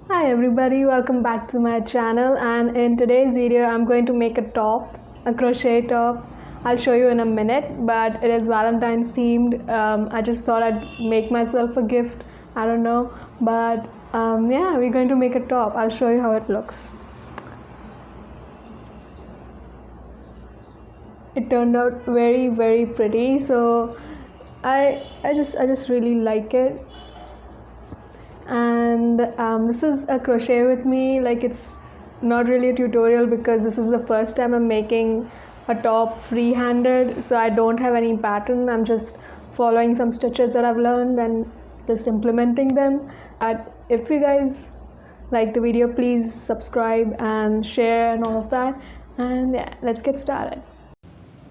Hi everybody, welcome back to my channel, and in today's video I'm going to make a top, a crochet top. I'll show you in a minute, but it is Valentine's themed. I just thought I'd make myself a gift. I don't know, but yeah, we're going to make a top. I'll show you how it looks. It turned out very pretty, so I just really like it. And this is a crochet with me. Like, it's not really a tutorial because this is the first time I'm making a top free-handed, so I don't have any pattern. I'm just following some stitches that I've learned and just implementing them. But if you guys like the video, please subscribe and share and all of that, and yeah, let's get started.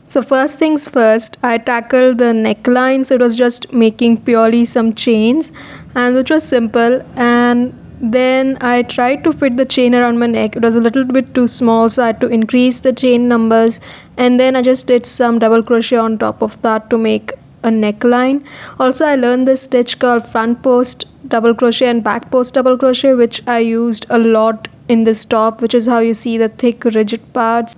So first things first, I tackled the neckline. So it was just making purely some chains, and which was simple. And then I tried to fit the chain around my neck. It was a little bit too small, so I had to increase the chain numbers. And then I just did some double crochet on top of that to make a neckline. Also, I learned this stitch called front post double crochet and back post double crochet, which I used a lot in this top, which is how you see the thick rigid parts.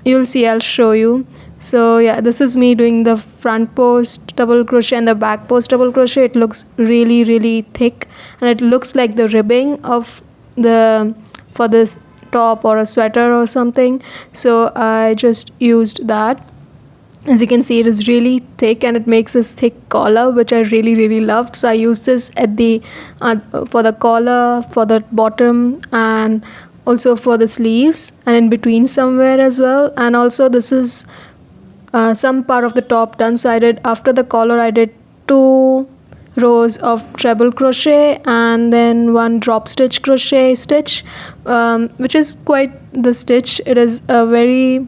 You'll see, I'll show you. So yeah, this is me doing the front post double crochet and the back post double crochet. It looks really thick, and it looks like the ribbing of the for this top or a sweater or something. So I just used that. As you can see, it is really thick and it makes this thick collar, which I really loved. So I used this at the for the collar, for the bottom, and also for the sleeves, and in between somewhere as well. And also this is some part of the top done. So I did, after the collar, I did 2 rows of treble crochet and then 1 drop stitch crochet stitch, which is quite the stitch. It is a very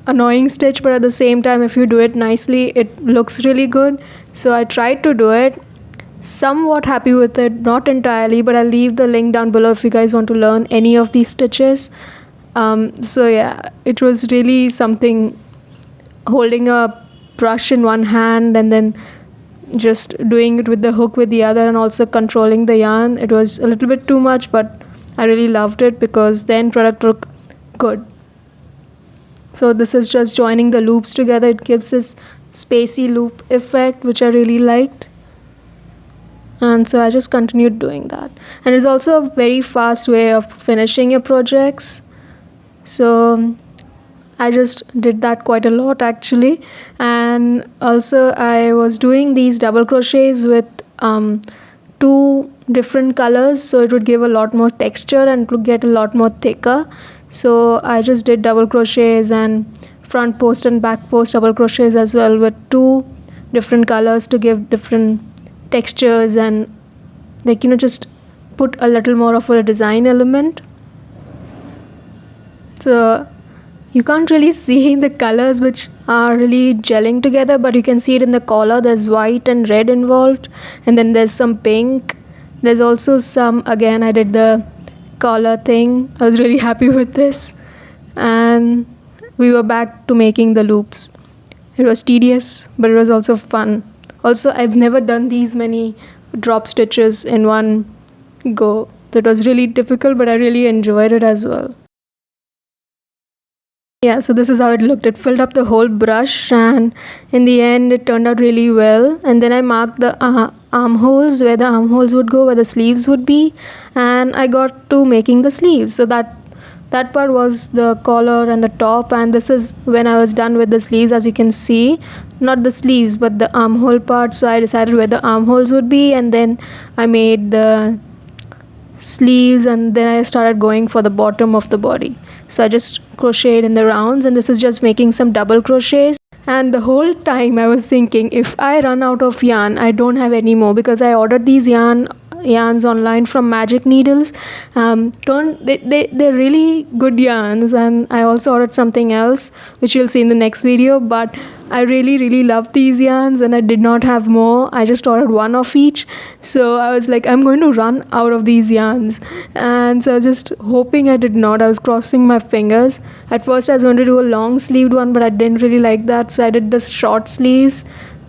annoying stitch, but at the same time, if you do it nicely, it looks really good. So I tried to do it. Somewhat happy with it, not entirely, but I'll leave the link down below if you guys want to learn any of these stitches. So yeah, it was really something, holding a brush in one hand and then just doing it with the hook with the other, and also controlling the yarn. It was a little bit too much, but I really loved it because the end product looked good. So this is just joining the loops together. It gives this spacey loop effect, which I really liked. And so I just continued doing that. And it's also a very fast way of finishing your projects. So I just did that quite a lot actually. And also I was doing these double crochets with 2 different colors, so it would give a lot more texture and it would get a lot more thicker. So I just did double crochets and front post and back post double crochets as well, with 2 different colors to give different textures and, like, just put a little more of a design element. So you can't really see the colors which are really gelling together, but you can see it in the collar. There's white and red involved, and then there's some pink. There's also some, again, I did the collar thing. I was really happy with this, and we were back to making the loops. It was tedious, but it was also fun. Also, I've never done these many drop stitches in one go. That was really difficult, but I really enjoyed it as well. Yeah, so this is how it looked. It filled up the whole brush, and in the end it turned out really well. And then I marked the armholes, where the armholes would go, where the sleeves would be, and I got to making the sleeves. So that part was the collar and the top, and this is when I was done with the sleeves. As you can see, not the sleeves but the armhole part. So I decided where the armholes would be, and then I made the sleeves, and then I started going for the bottom of the body. So I just crocheted in the rounds, and this is just making some double crochets. And the whole time I was thinking, if I run out of yarn, I don't have any more, because I ordered these yarns online from Magic Needles. They're really good yarns, and I also ordered something else which you'll see in the next video. But I really love these yarns, and I did not have more. I just ordered 1 of each. So I was like, I'm going to run out of these yarns, and so just hoping I did not. I was crossing my fingers. At first I was going to do a long sleeved one, but I didn't really like that, so I did the short sleeves.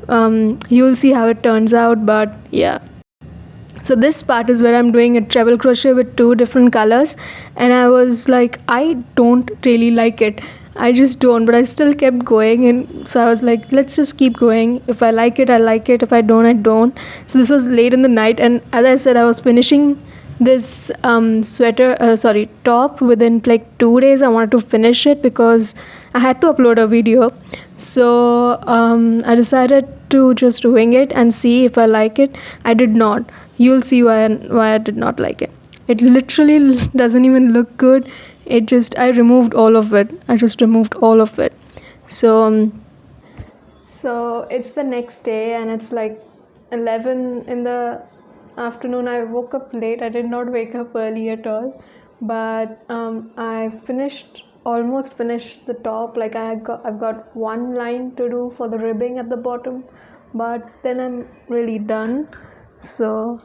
You'll see how it turns out, but yeah. So this part is where I'm doing a treble crochet with 2 different colors, and I was like, I don't really like it. I just don't, but I still kept going, and so I was like, let's just keep going. If I like it, I like it. If I don't, I don't. So this was late in the night, and as I said, I was finishing this top within like 2 days. I wanted to finish it because I had to upload a video. So I decided to just wing it and see if I like it. I did not. You'll see why I did not like it. It literally doesn't even look good. I removed all of it. I just removed all of it. So it's the next day, and it's like 11 in the afternoon. I woke up late. I did not wake up early at all, but I almost finished the top. Like I've got one line to do for the ribbing at the bottom, but then I'm really done. So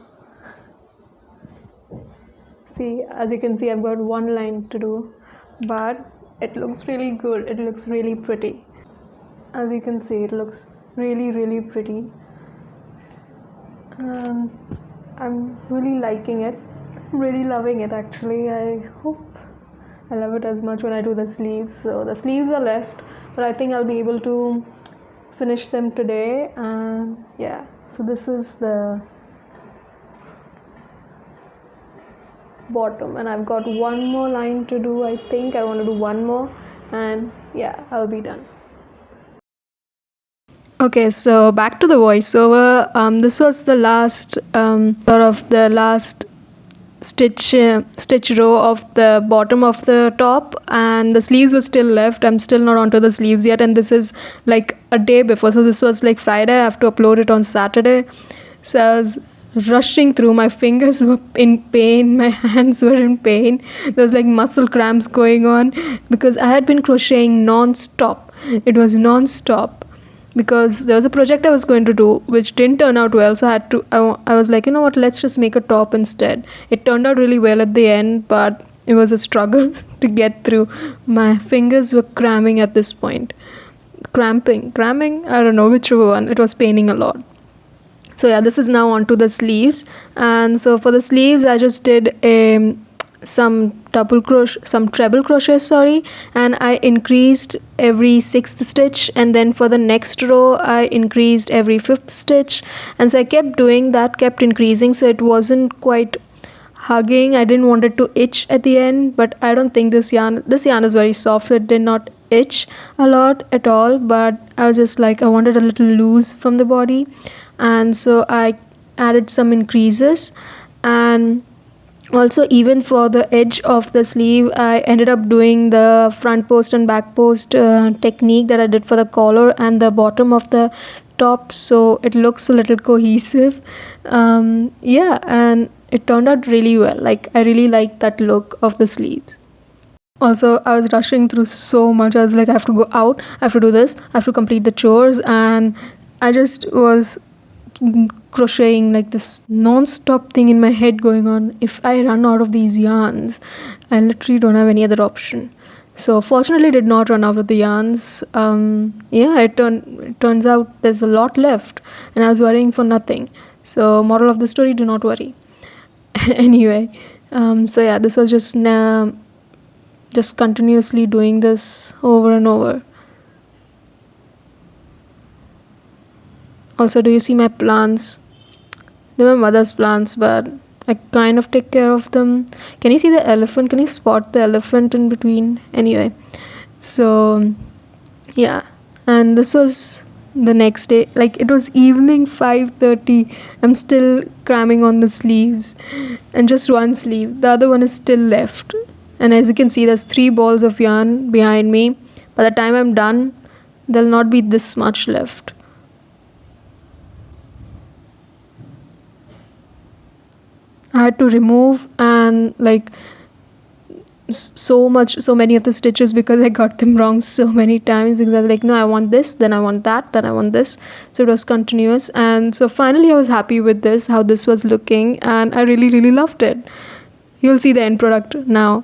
see, as you can see, I've got one line to do, but it looks really good. It looks really pretty. As you can see, it looks really, really pretty. I'm really liking it. I'm really loving it actually. I hope I love it as much when I do the sleeves. So the sleeves are left, but I think I'll be able to finish them today. And yeah, so this is the bottom, and I've got one more line to do. I think I want to do one more, and yeah, I'll be done. Okay, so back to the voiceover. This was the last stitch row of the bottom of the top, and the sleeves were still left. I'm still not onto the sleeves yet, and this is like a day before. So this was like Friday. I have to upload it on Saturday. So I was rushing through. My fingers were in pain, my hands were in pain. There was like muscle cramps going on because I had been crocheting non-stop. It was non-stop because there was a project I was going to do which didn't turn out well, so I was like, you know what, let's just make a top instead. It turned out really well at the end, but it was a struggle to get through. My fingers were cramping at this point. Cramping, I don't know which one. It was paining a lot. So yeah, this is now onto the sleeves, and so for the sleeves I just did some treble crochet, and I increased every 6th stitch, and then for the next row I increased every 5th stitch, and so I kept doing that, kept increasing, so it wasn't quite hugging. I didn't want it to itch at the end, but I don't think this yarn is very soft, so it did not itch a lot at all, but I was just like, I wanted a little loose from the body, and so I added some increases. And also, even for the edge of the sleeve, I ended up doing the front post and back post technique that I did for the collar and the bottom of the top, so it looks a little cohesive. Yeah, and it turned out really well. Like, I really like that look of the sleeves. Also, I was rushing through so much. I was like, I have to go out, I have to do this, I have to complete the chores, and I just was crocheting like this non-stop thing in my head going on. If I run out of these yarns, I literally don't have any other option. So fortunately I did not run out of the yarns. Yeah, it turns out there's a lot left, and I was worrying for nothing. So moral of the story, do not worry. Anyway, so yeah, this was just continuously doing this over and over. Also, do you see my plants? They're my mother's plants, but I kind of take care of them. Can you see the elephant? Can you spot the elephant in between? Anyway, so yeah, and this was the next day. Like, it was evening 5:30. I'm still cramming on the sleeves, and just one sleeve. The other one is still left. And as you can see, there's 3 balls of yarn behind me. By the time I'm done, there'll not be this much left. I had to remove and like so many of the stitches because I got them wrong so many times, because I was like, no, I want this, then I want that, then I want this. So it was continuous, and so finally I was happy with this, how this was looking, and I really, really loved it. You'll see the end product now.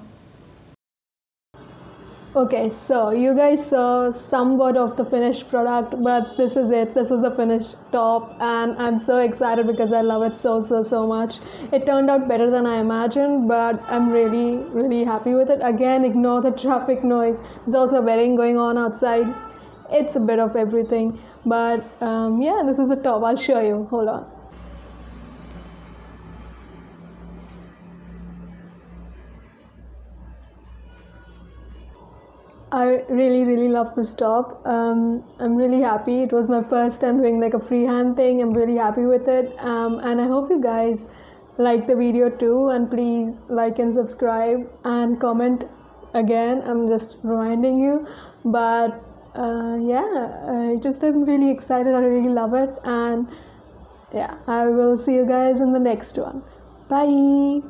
Okay, so you guys saw somewhat of the finished product, but this is it. This is the finished top, and I'm so excited because I love it so much. It turned out better than I imagined, but I'm really happy with it. Again, ignore the traffic noise. There's also a wedding going on outside. It's a bit of everything, but yeah, this is the top. I'll show you. Hold on. I really love this top. I'm really happy. It was my first time doing like a freehand thing. I'm really happy with it. And I hope you guys like the video too. And please like and subscribe and comment again. I'm just reminding you. But yeah, I'm really excited. I really love it. And yeah, I will see you guys in the next one. Bye.